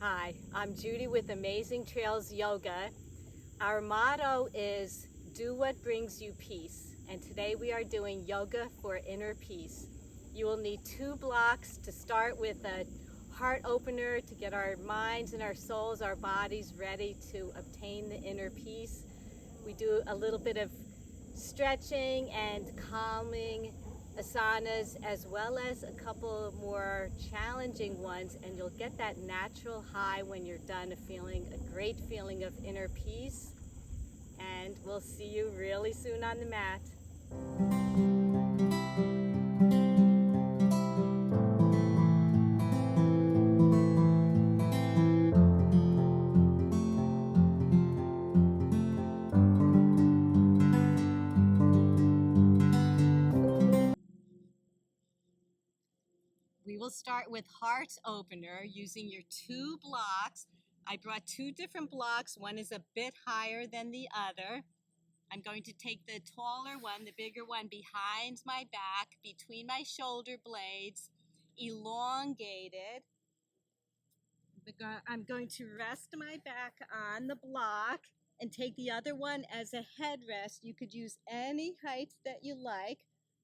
Hi, I'm Judy with Amazing Trails Yoga. Our motto is do what brings you peace, and today we are doing yoga for inner peace. You will need 2 blocks to start with: a heart opener to get our minds and our souls, our bodies ready to obtain the inner peace. We do a little bit of stretching and calming asanas, as well as a couple more challenging ones, and you'll get that natural high when you're done, a great feeling of inner peace. And we'll see you really soon on the mat. We will start with heart opener using your 2 blocks. I brought 2 different blocks. One is a bit higher than the other. I'm going to take the taller one, the bigger one, behind my back, between my shoulder blades, elongated. I'm going to rest my back on the block and take the other one as a headrest. You could use any height that you like.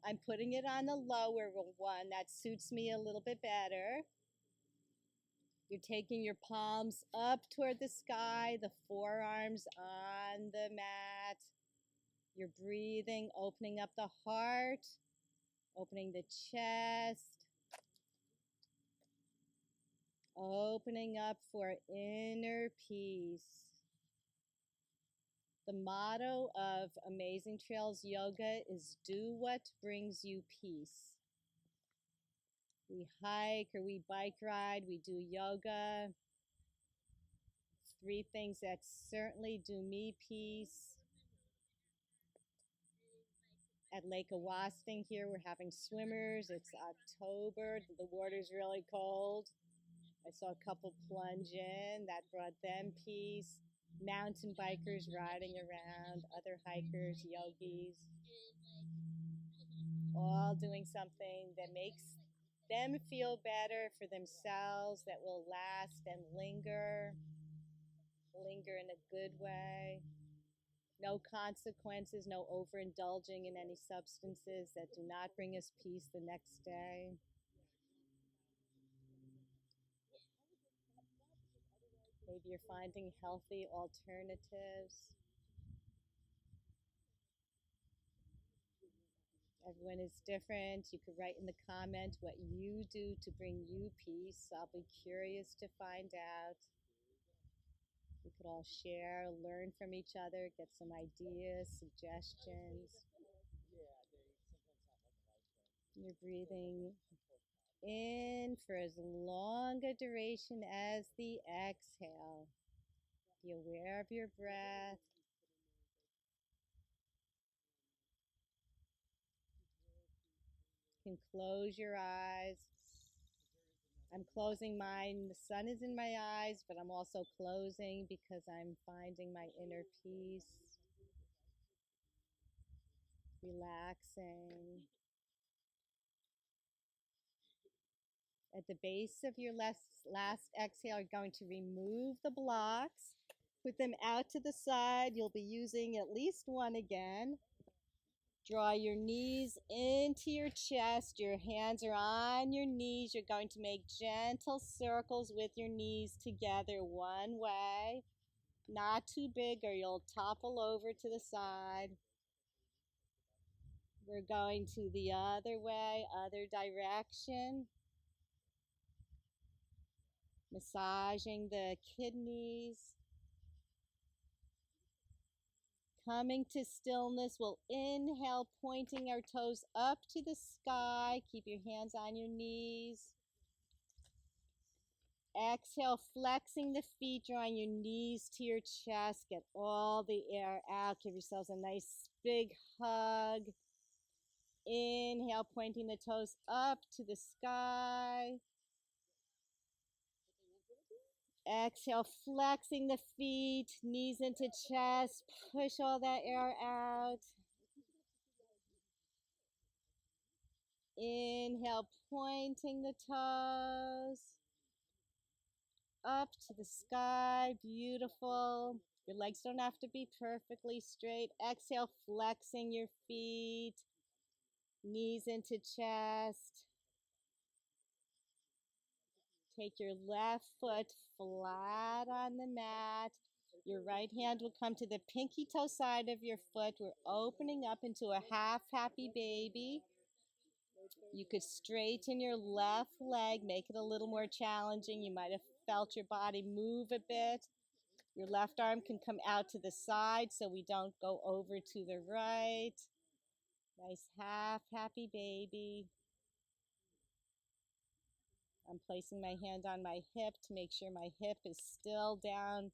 I'm putting it on the lower one. That suits me a little bit better. You're taking your palms up toward the sky, the forearms on the mat. You're breathing, opening up the heart, opening the chest, opening up for inner peace. The motto of Amazing Trails Yoga is do what brings you peace. We hike or we bike ride, we do yoga. 3 things that certainly do me peace. At Lake Awosting here, we're having swimmers. It's October, the water's really cold. I saw a couple plunge in, that brought them peace. Mountain bikers riding around, other hikers, yogis, all doing something that makes them feel better for themselves, that will last and linger in a good way. No consequences, no overindulging in any substances that do not bring us peace the next day. Maybe you're finding healthy alternatives. Everyone is different. You could write in the comment what you do to bring you peace. I'll be curious to find out. We could all share, learn from each other, get some ideas, suggestions. You're breathing in for as long a duration as the exhale. Be aware of your breath. You can close your eyes. I'm closing mine. The sun is in my eyes, but I'm also closing because I'm finding my inner peace. Relaxing. At the base of your last exhale, you're going to remove the blocks. Put them out to the side. You'll be using at least one again. Draw your knees into your chest. Your hands are on your knees. You're going to make gentle circles with your knees together one way. Not too big or you'll topple over to the side. We're going to the other way, other direction. Massaging the kidneys. Coming to stillness, we'll inhale, pointing our toes up to the sky. Keep your hands on your knees. Exhale, flexing the feet, drawing your knees to your chest. Get all the air out. Give yourselves a nice big hug. Inhale, pointing the toes up to the sky. Exhale, flexing the feet, knees into chest. Push all that air out. Inhale, pointing the toes. up to the sky. Beautiful. Your legs don't have to be perfectly straight. Exhale, flexing your feet, knees into chest. Take your left foot flat on the mat. Your right hand will come to the pinky toe side of your foot. We're opening up into a half happy baby. You could straighten your left leg, make it a little more challenging. You might have felt your body move a bit. Your left arm can come out to the side so we don't go over to the right. Nice half happy baby. I'm placing my hand on my hip to make sure my hip is still down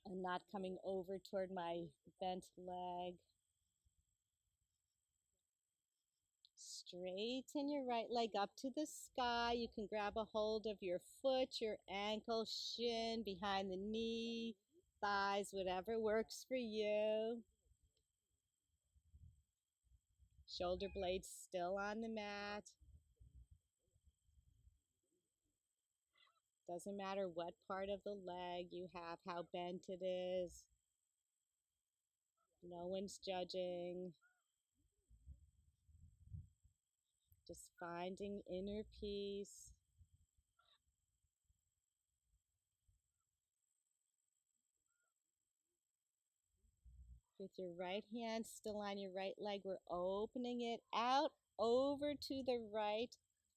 and not coming over toward my bent leg. Straighten your right leg up to the sky. You can grab a hold of your foot, your ankle, shin, behind the knee, thighs, whatever works for you. Shoulder blades still on the mat. Doesn't matter what part of the leg you have, how bent it is. No one's judging. Just finding inner peace. With your right hand still on your right leg, we're opening it out over to the right.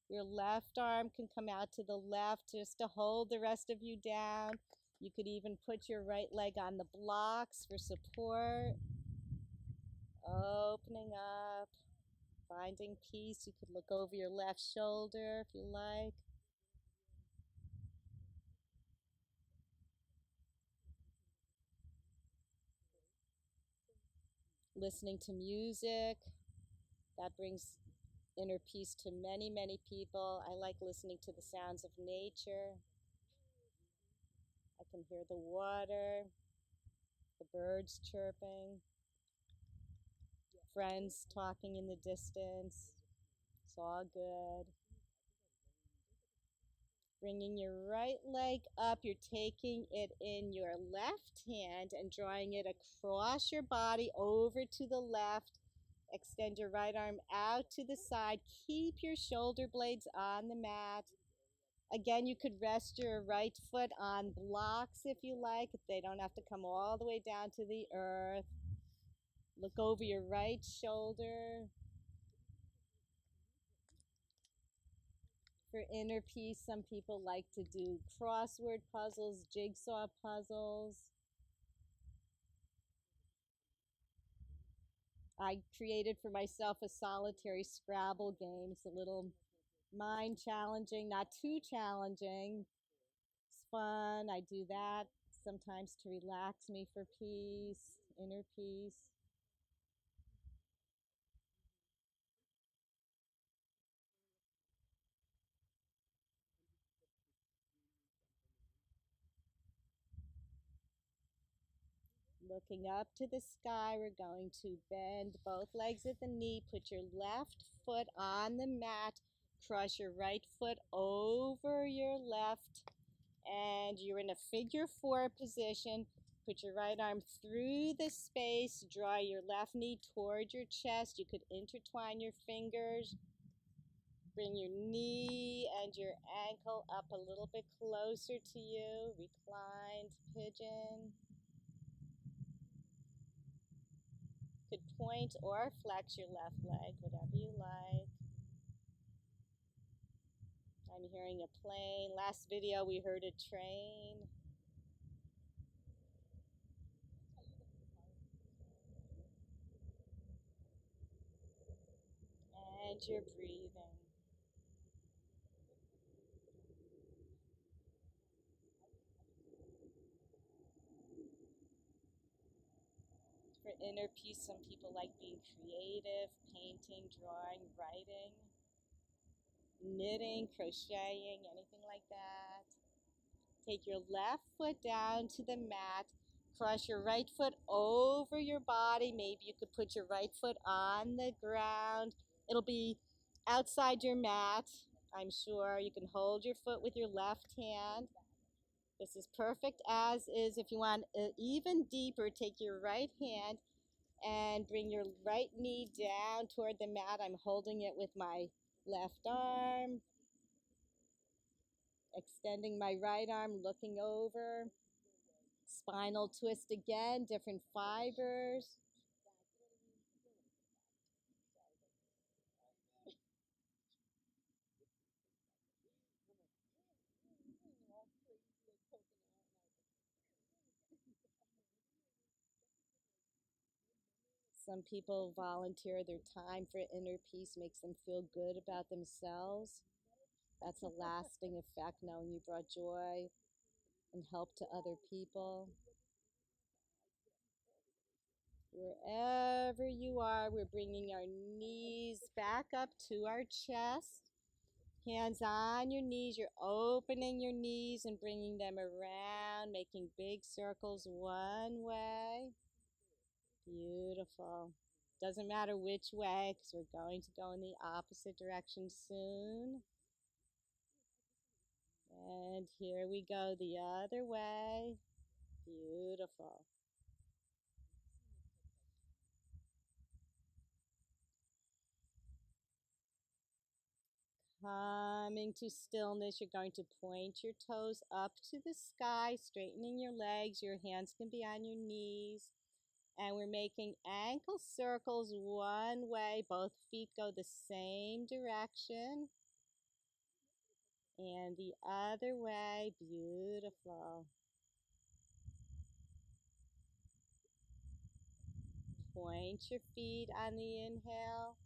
Your left arm can come out to the left just to hold the rest of you down. You could even put your right leg on the blocks for support. Opening up, finding peace. You could look over your left shoulder if you like. Listening to music, that brings inner peace to many, many people. I like listening to the sounds of nature. I can hear the water, the birds chirping, friends talking in the distance. It's all good. Bringing your right leg up, you're taking it in your left hand and drawing it across your body over to the left. Extend your right arm out to the side. Keep your shoulder blades on the mat. Again, you could rest your right foot on blocks if you like. They don't have to come all the way down to the earth. Look over your right shoulder. For inner peace, some people like to do crossword puzzles, jigsaw puzzles. I created for myself a solitary Scrabble game. It's a little mind challenging, not too challenging. It's fun. I do that sometimes to relax me for peace, inner peace. Looking up to the sky, we're going to bend both legs at the knee. Put your left foot on the mat. Cross your right foot over your left. And you're in a figure four position. Put your right arm through the space. Draw your left knee toward your chest. You could intertwine your fingers. Bring your knee and your ankle up a little bit closer to you. Reclined pigeon. Could point or flex your left leg, whatever you like. I'm hearing a plane. Last video we heard a train. And you're breathing. For inner peace, some people like being creative, painting, drawing, writing, knitting, crocheting, anything like that. Take your left foot down to the mat. Cross your right foot over your body. Maybe you could put your right foot on the ground. It'll be outside your mat. I'm sure. You can hold your foot with your left hand. This is perfect as is. If you want even deeper, take your right hand and bring your right knee down toward the mat. I'm holding it with my left arm, extending my right arm, looking over. Spinal twist again, different fibers. Some people volunteer their time for inner peace, makes them feel good about themselves. That's a lasting effect, knowing you brought joy and help to other people. Wherever you are, we're bringing our knees back up to our chest. Hands on your knees. You're opening your knees and bringing them around, making big circles one way. Beautiful. Doesn't matter which way, because we're going to go in the opposite direction soon. And here we go the other way. Beautiful. Coming to stillness, you're going to point your toes up to the sky, straightening your legs. Your hands can be on your knees. And we're making ankle circles one way. Both feet go the same direction. And the other way. Beautiful. Point your feet on the inhale.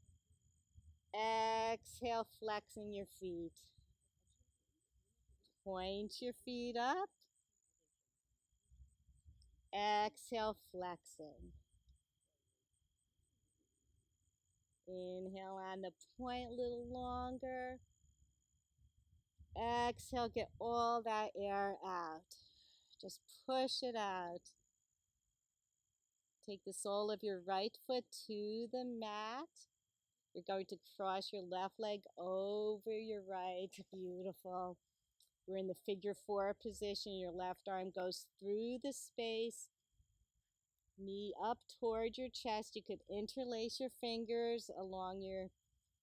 Exhale, flexing your feet. Point your feet up. Exhale, flexing. Inhale on the point a little longer. Exhale, get all that air out. Just push it out. Take the sole of your right foot to the mat. You're going to cross your left leg over your right. Beautiful. We're in the figure 4 position. Your left arm goes through the space. Knee up toward your chest. You could interlace your fingers along your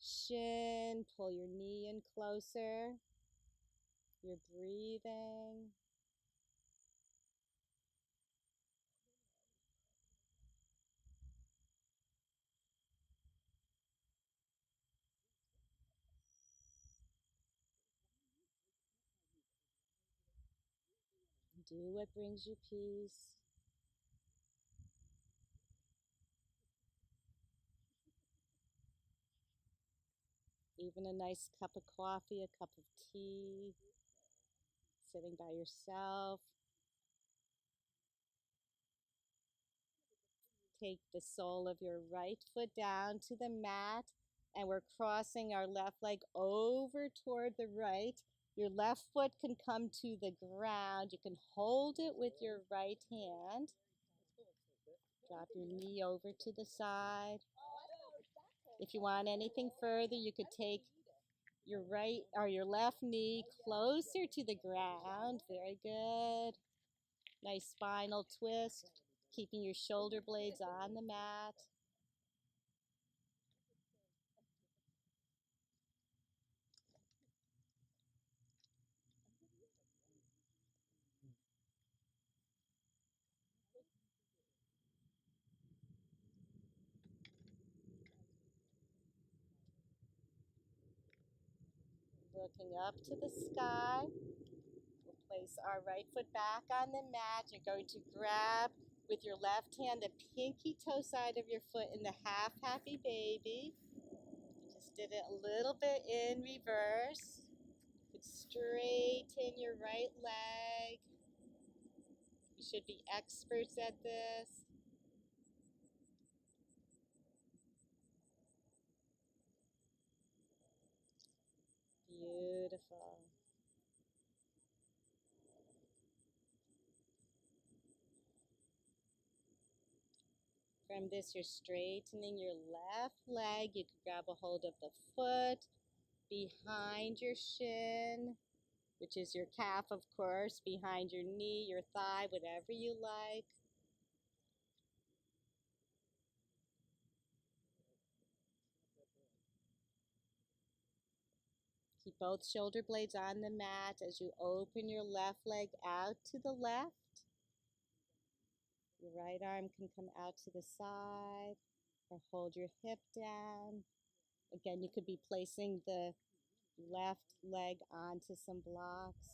shin. Pull your knee in closer. You're breathing. Do what brings you peace. Even a nice cup of coffee, a cup of tea, sitting by yourself. Take the sole of your right foot down to the mat, and we're crossing our left leg over toward the right. Your left foot can come to the ground. You can hold it with your right hand. Drop your knee over to the side. If you want anything further, you could take your right or your left knee closer to the ground. Very good. Nice spinal twist, keeping your shoulder blades on the mat. Looking up to the sky. We'll place our right foot back on the mat. You're going to grab with your left hand the pinky toe side of your foot in the half happy baby. Just did it a little bit in reverse. You could straighten your right leg. You should be experts at this. Beautiful. From this, you're straightening your left leg. You can grab a hold of the foot. behind your shin, which is your calf, of course, behind your knee, your thigh, whatever you like. Keep both shoulder blades on the mat as you open your left leg out to the left. Your right arm can come out to the side or hold your hip down. Again, you could be placing the left leg onto some blocks.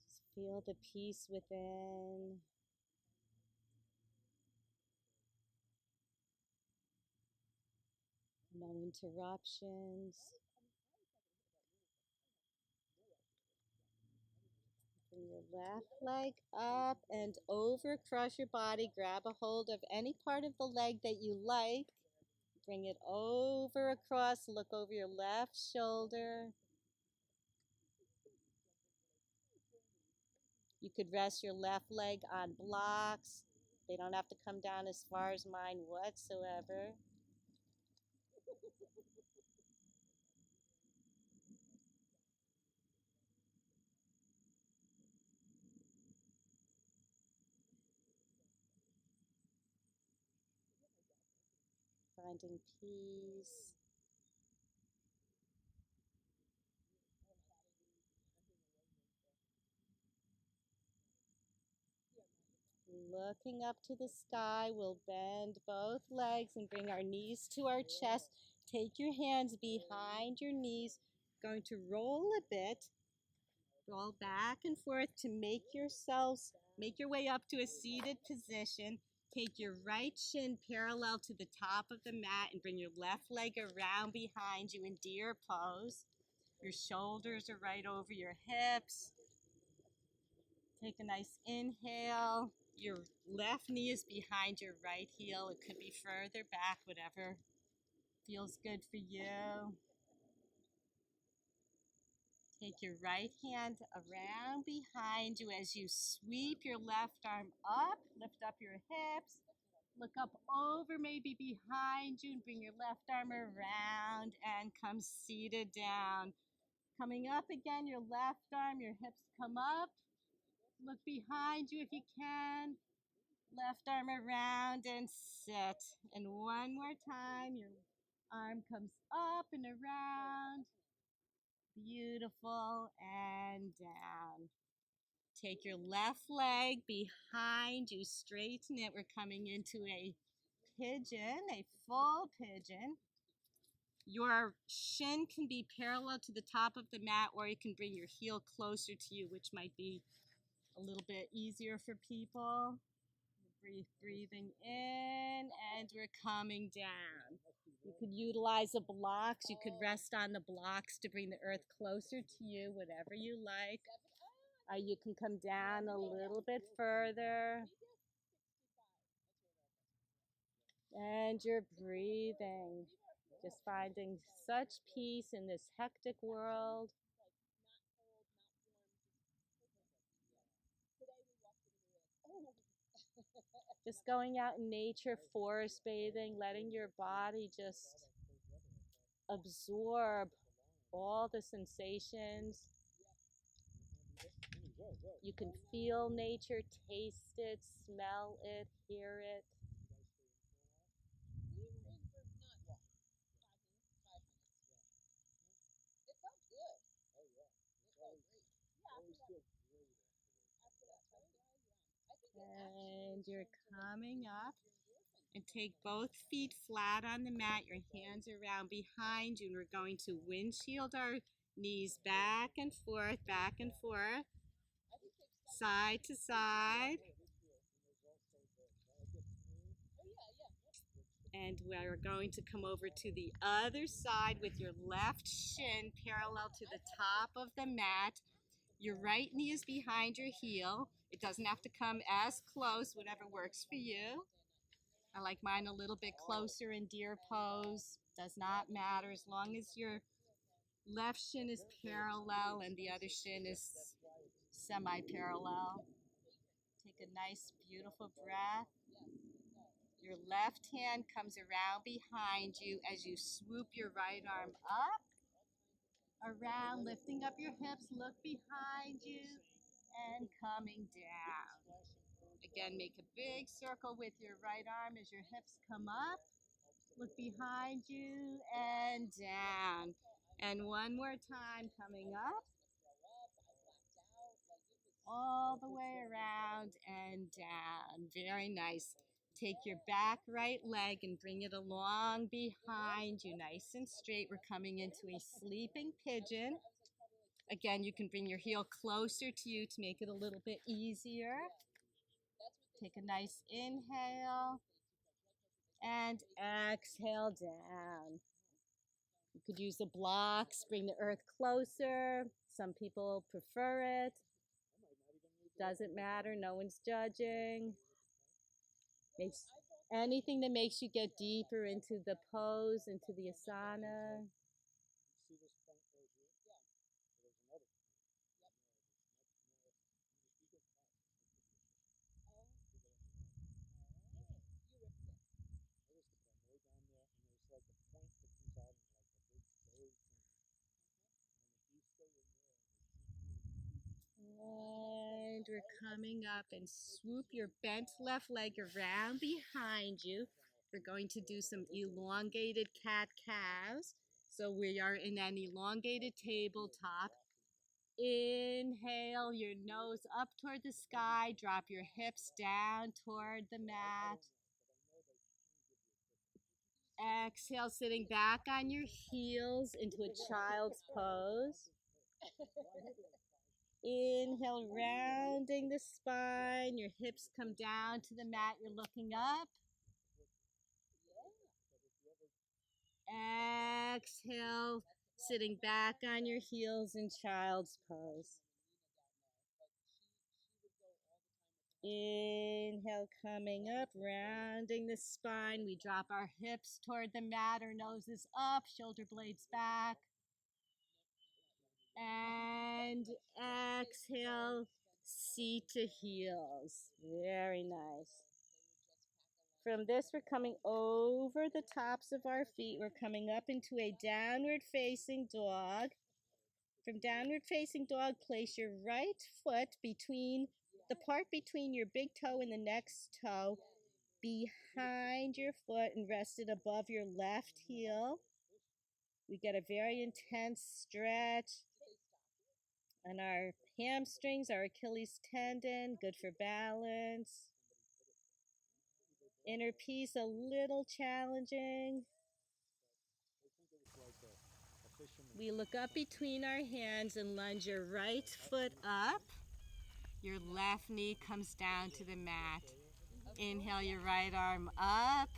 Just feel the peace within. No interruptions. Bring your left leg up and over across your body. Grab a hold of any part of the leg that you like. Bring it over across. Look over your left shoulder. You could rest your left leg on blocks. They don't have to come down as far as mine whatsoever. Finding peace. Looking up to the sky, we'll bend both legs and bring our knees to our chest. Take your hands behind your knees. Going to roll a bit. Roll back and forth to make your way up to a seated position. Take your right shin parallel to the top of the mat and bring your left leg around behind you in deer pose. Your shoulders are right over your hips. Take a nice inhale. Your left knee is behind your right heel. It could be further back, whatever feels good for you. Take your right hand around behind you as you sweep your left arm up. Lift up your hips. Look up over, maybe behind you, and bring your left arm around and come seated down. Coming up again, your left arm, your hips come up. Look behind you if you can. Left arm around and sit. And one more time, your arm comes up and around. Beautiful, and down. Take your left leg behind you, straighten it. We're coming into a pigeon, a full pigeon. Your shin can be parallel to the top of the mat, or you can bring your heel closer to you, which might be a little bit easier for people. Breathing in, and we're coming down. You could utilize the blocks. You could rest on the blocks to bring the earth closer to you, whatever you like. You can come down a little bit further. And you're breathing. Just finding such peace in this hectic world. Just going out in nature, forest bathing, letting your body just absorb all the sensations. You can feel nature, taste it, smell it, hear it. And you're coming up and take both feet flat on the mat, your hands around behind you, and we're going to windshield our knees back and forth, side to side. And we're going to come over to the other side with your left shin parallel to the top of the mat. Your right knee is behind your heel. It doesn't have to come as close, whatever works for you. I like mine a little bit closer in deer pose. Does not matter as long as you're Left shin is parallel and the other shin is semi-parallel. Take a nice, beautiful breath. Your left hand comes around behind you as you swoop your right arm up, around, lifting up your hips, look behind you, and coming down. Again, make a big circle with your right arm as your hips come up. Look behind you and down. And one more time, coming up. All the way around and down. Very nice. Take your back right leg and bring it along behind you, nice and straight. We're coming into a sleeping pigeon. Again, you can bring your heel closer to you to make it a little bit easier. Take a nice inhale and exhale down. You could use the blocks, bring the earth closer. Some people prefer it. Doesn't matter, no one's judging. Anything that makes you get deeper into the pose, into the asana. And we're coming up and swoop your bent left leg around behind you. We're going to do some elongated cat-cows. So we are in an elongated tabletop. Inhale your nose up toward the sky. Drop your hips down toward the mat. Exhale, sitting back on your heels into a child's pose. Inhale, rounding the spine. Your hips come down to the mat. You're looking up. Exhale, sitting back on your heels in child's pose. Inhale, coming up, rounding the spine. We drop our hips toward the mat. Our nose is up, shoulder blades back. And exhale, seat to heels. Very nice. From this, we're coming over the tops of our feet. We're coming up into a downward facing dog. From downward facing dog, place your right foot between the part between your big toe and the next toe behind your foot and rest it above your left heel. We get a very intense stretch on our hamstrings, our Achilles tendon, good for balance. Inner peace, a little challenging. We look up between our hands and lunge your right foot up. Your left knee comes down to the mat. Inhale your right arm up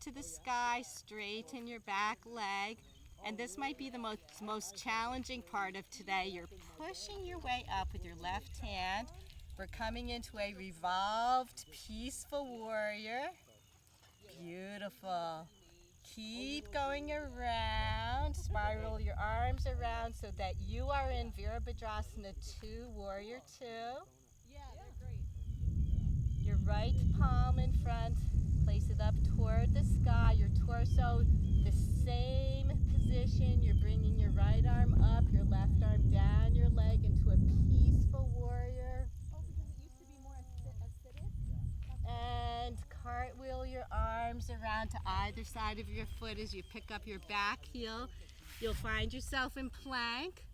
to the sky, straighten your back leg. And this might be the most challenging part of today. You're pushing your way up with your left hand. We're coming into a revolved, peaceful warrior. Beautiful. Keep going around. Spiral your arms around so that you are in Virabhadrasana 2, Warrior 2. Yeah, they're great. Your right palm in front. Place it up toward the sky. Your torso, the same position. You're bringing your right arm up, your left arm down your leg into a peaceful warrior. Oh, because it used to be more acidic? And cartwheel your arms around to either side of your foot as you pick up your back heel. You'll find yourself in plank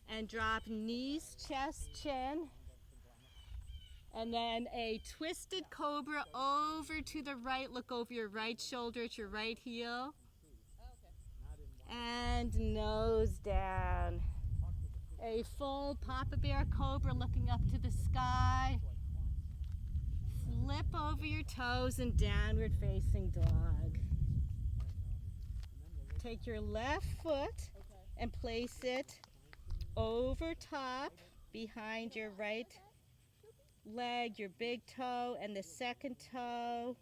and drop knees, chest, chin. And then a twisted cobra over to the right. Look over your right shoulder at your right heel. And nose down. A full Papa Bear Cobra looking up to the sky. Flip over your toes and downward facing dog. Take your left foot and place it over top behind your right leg, your big toe and the second toe,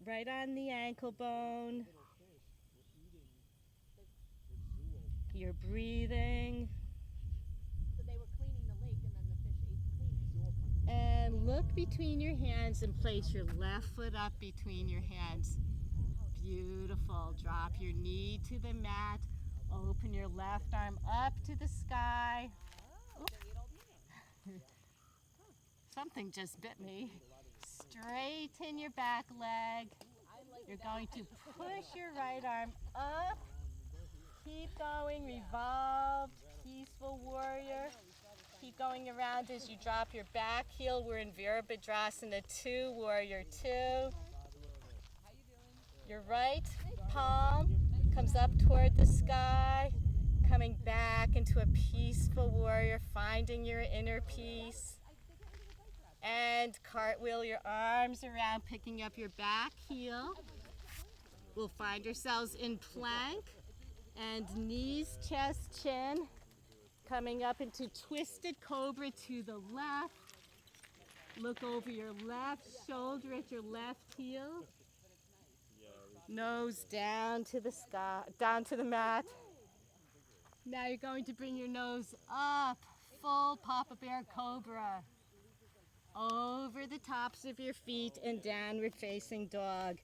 right on the ankle bone. You're breathing. So they were cleaning the lake and then the fish ate clean. And look between your hands and place your left foot up between your hands. Beautiful. Drop your knee to the mat. Open your left arm up to the sky. Something just bit me. Straighten your back leg. You're going to push your right arm up. Keep going. Revolved. Peaceful warrior. Keep going around as you drop your back heel. We're in Virabhadrasana 2, warrior 2. Your right palm comes up toward the sky, coming back into a peaceful warrior, finding your inner peace. And cartwheel your arms around, picking up your back heel. We'll find ourselves in plank and knees, chest, chin. Coming up into twisted cobra to the left. Look over your left shoulder at your left heel. Nose down to the sky, down to the mat. Now you're going to bring your nose up, full Papa Bear Cobra. Over the tops of your feet and downward facing dog.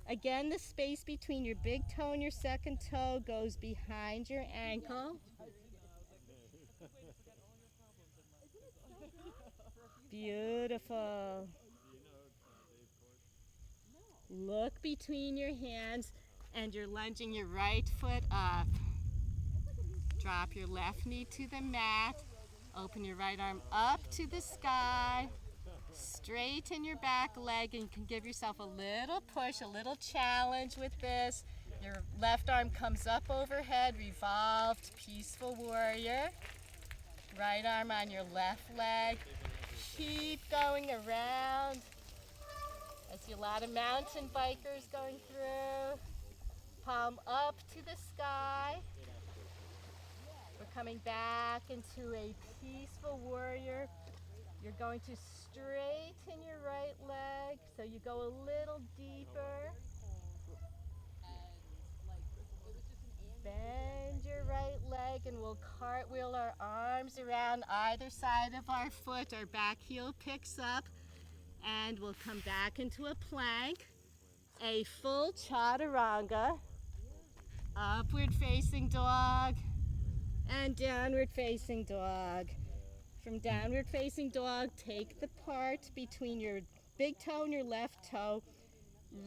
Again, the space between your big toe and your second toe goes behind your ankle. Beautiful. Look between your hands and you're lunging your right foot up. Drop your left knee to the mat. Open your right arm up to the sky. Straighten your back leg and you can give yourself a little push, a little challenge with this. Your left arm comes up overhead, revolved, peaceful warrior. Right arm on your left leg. Keep going around. I see a lot of mountain bikers going through. Palm up to the sky. We're coming back into a peaceful warrior. You're going to straighten your right leg so you go a little deeper. Bend your right leg and we'll cartwheel our arms around either side of our foot. Our back heel picks up and we'll come back into a plank. A full chaturanga. Upward facing dog and downward facing dog. From downward facing dog, take the part between your big toe and your left toe,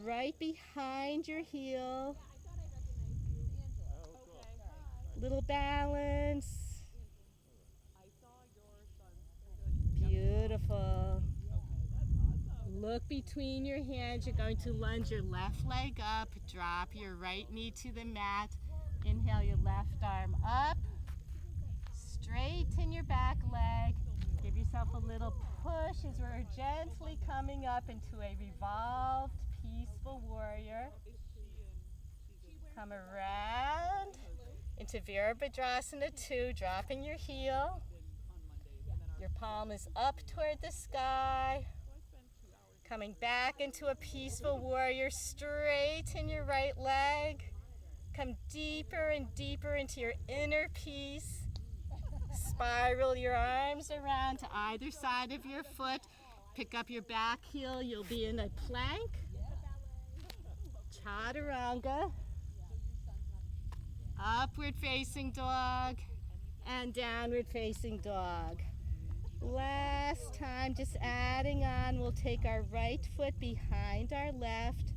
right behind your heel. Little balance. Beautiful. Look between your hands. You're going to lunge your left leg up, drop your right knee to the mat. Inhale your left arm up. Straighten your back leg. Give yourself a little push as we're gently coming up into a revolved, peaceful warrior. Come around into Virabhadrasana 2, dropping your heel. Your palm is up toward the sky. Coming back into a peaceful warrior. Straighten your right leg. Come deeper and deeper into your inner peace. Spiral your arms around to either side of your foot. Pick up your back heel. You'll be in a plank. Chaturanga. Upward facing dog and downward facing dog. Last time, just adding on, we'll take our right foot behind our left.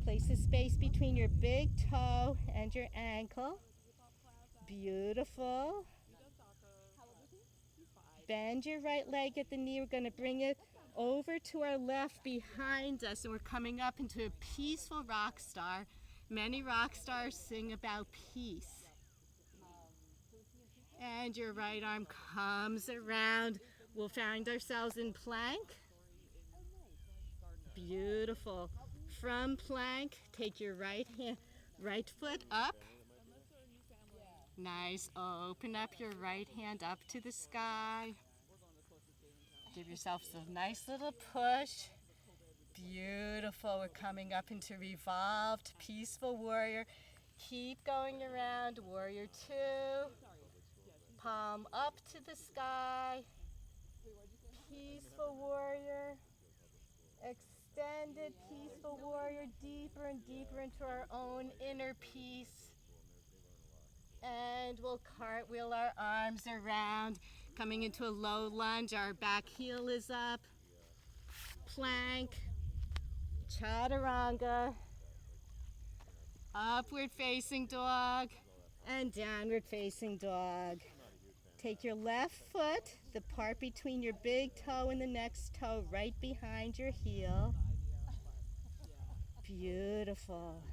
Place a space between your big toe and your ankle. Beautiful. Bend your right leg at the knee. We're going to bring it over to our left behind us, and we're coming up into a peaceful rock star. Many rock stars sing about peace. And your right arm comes around. We'll find ourselves in plank. Beautiful. From plank, take your right foot up. Nice. Open up your right hand up to the sky. Give yourself a nice little push. Beautiful. We're coming up into revolved, peaceful warrior. Keep going around, warrior two. Palm up to the sky. Peaceful warrior. Extended peaceful warrior, deeper and deeper into our own inner peace. And we'll cartwheel our arms around, coming into a low lunge. Our back heel is up. Plank, chaturanga, upward facing dog, and downward facing dog. Take your left foot, the part between your big toe and the next toe, right behind your heel. Beautiful.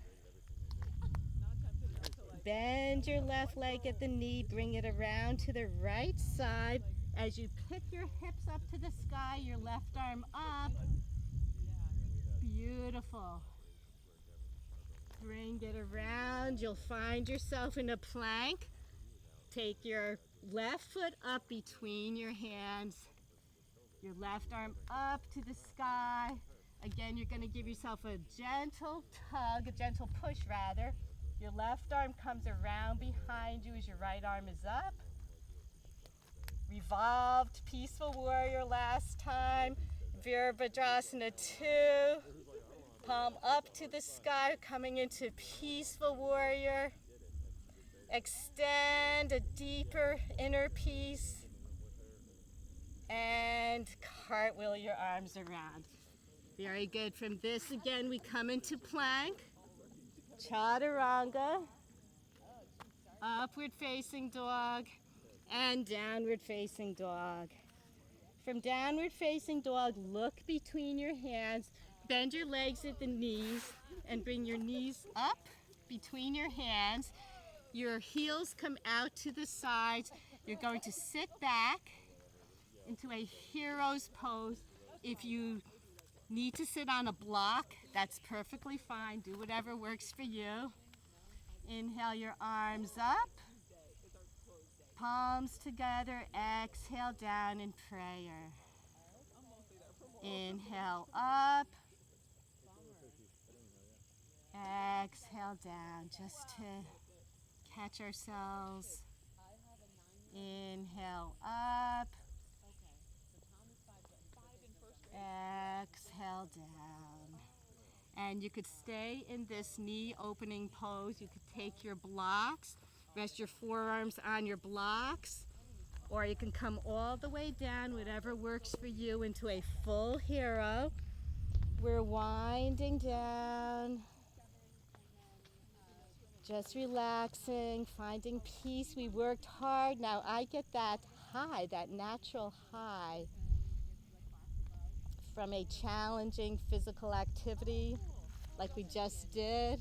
Bend your left leg at the knee, bring it around to the right side. As you pick your hips up to the sky, your left arm up. Beautiful. Bring it around. You'll find yourself in a plank. Take your left foot up between your hands. Your left arm up to the sky. Again, you're going to give yourself a gentle tug, a gentle push rather. Your left arm comes around behind you as your right arm is up. Revolved peaceful warrior last time. Virabhadrasana 2. Palm up to the sky, coming into peaceful warrior. Extend a deeper inner peace. And cartwheel your arms around. Very good. From this, again, we come into plank. Chaturanga. Upward facing dog. And downward facing dog. From downward facing dog, look between your hands. Bend your legs at the knees and bring your knees up between your hands. Your heels come out to the sides. You're going to sit back into a hero's pose. If you need to sit on a block, that's perfectly fine. Do whatever works for you. Inhale your arms up. Palms together. Exhale down in prayer. Inhale up. Exhale down just to catch ourselves. Inhale up. Exhale down. And you could stay in this knee opening pose. You could take your blocks, rest your forearms on your blocks, or you can come all the way down, whatever works for you, into a full hero. We're winding down. Just relaxing, finding peace. We worked hard. Now I get that high, that natural high from a challenging physical activity like we just did.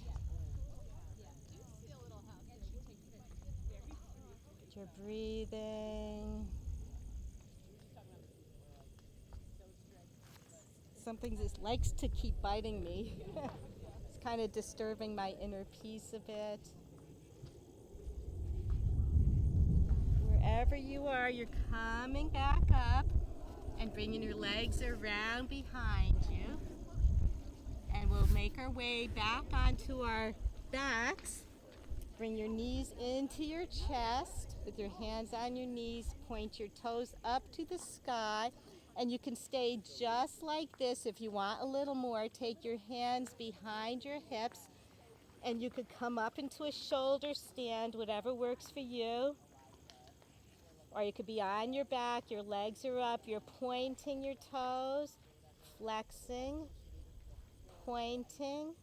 You're breathing. Something just likes to keep biting me. It's kind of disturbing my inner peace a bit. Wherever you are, you're coming back up and bringing your legs around behind you. And we'll make our way back onto our backs. Bring your knees into your chest with your hands on your knees. Point your toes up to the sky. And you can stay just like this. If you want a little more, take your hands behind your hips and you could come up into a shoulder stand, whatever works for you. Or you could be on your back, your legs are up, you're pointing your toes, flexing, pointing,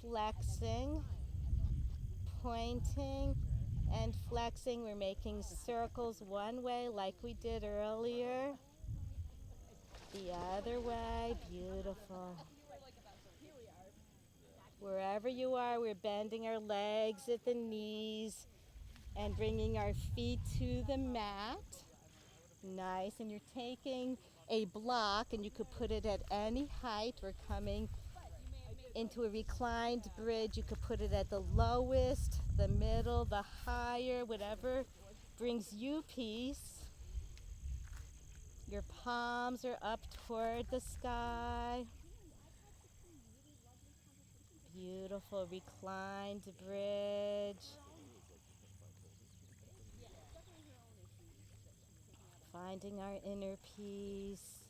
flexing, pointing, and flexing. We're making circles one way like we did earlier. The other way, beautiful. Wherever you are, we're bending our legs at the knees and bringing our feet to the mat. Nice, and you're taking a block and you could put it at any height. We're coming into a reclined bridge. You could put it at the lowest, the middle, the higher, whatever brings you peace. Your palms are up toward the sky. Beautiful reclined bridge. Finding our inner peace.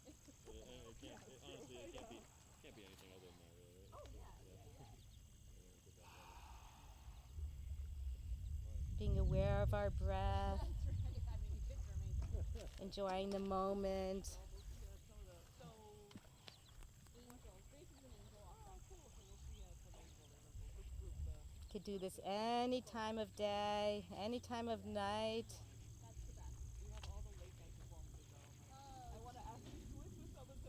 Honestly, it can't be anything other than that, really. Being aware of our breath. Enjoying the moment. Could do this any time of day, any time of night.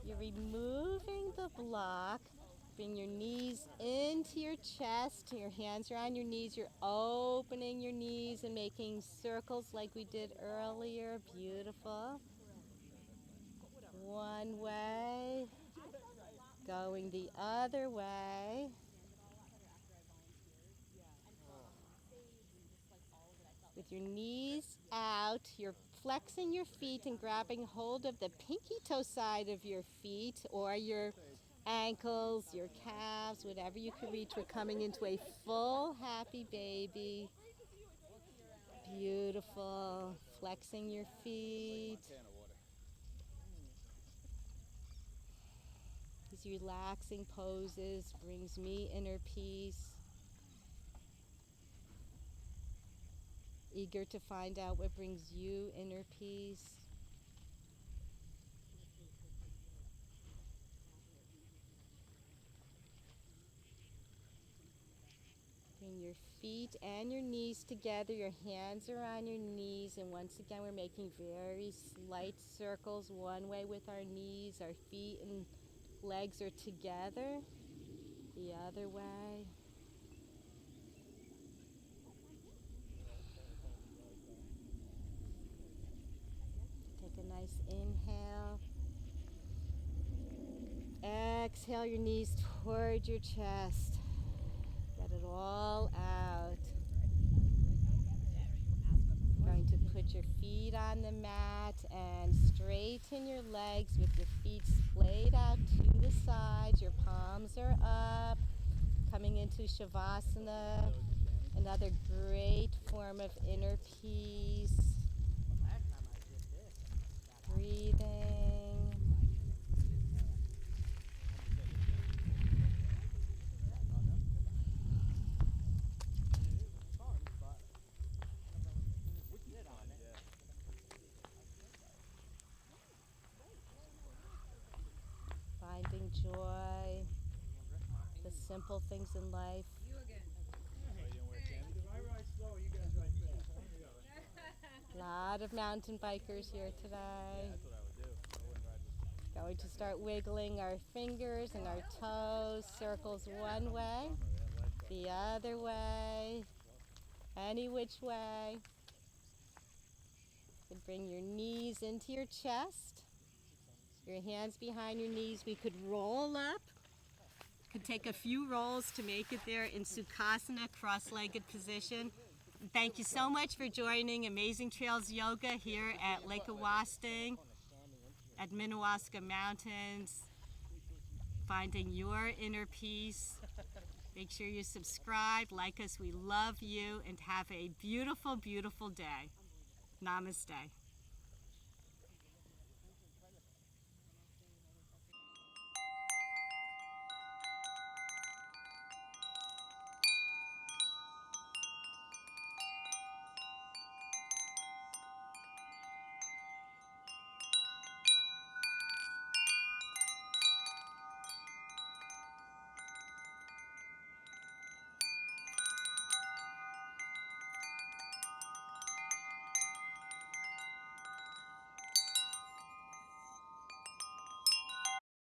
You're removing the block. Bring your knees into your chest. Your hands are on your knees. You're opening your knees and making circles like we did earlier. Beautiful. One way. Going the other way. With your knees out, you're flexing your feet and grabbing hold of the pinky toe side of your feet or your ankles, your calves, whatever you can reach. We're coming into a full happy baby. Beautiful. Flexing your feet. These relaxing poses brings me inner peace. Eager to find out what brings you inner peace. Bring your feet and your knees together. Your hands are on your knees. And once again, we're making very slight circles one way with our knees. Our feet and legs are together. The other way. Take a nice inhale. Exhale your knees toward your chest. Let it all out. Going to put your feet on the mat and straighten your legs with your feet splayed out to the sides. Your palms are up. Coming into Shavasana. Another great form of inner peace. Breathing. Finding joy, the simple things in life. A lot of mountain bikers here today. Going to start wiggling our fingers and our toes, circles one way, the other way, any which way. You can bring your knees into your chest, your hands behind your knees. We could roll up. Could take a few rolls to make it there in Sukhasana, cross-legged position. Thank you so much for joining Amazing Trails Yoga here at Lake Awosting, at Minnewaska Mountains, finding your inner peace. Make sure you subscribe, like us, we love you, and have a beautiful, beautiful day. Namaste.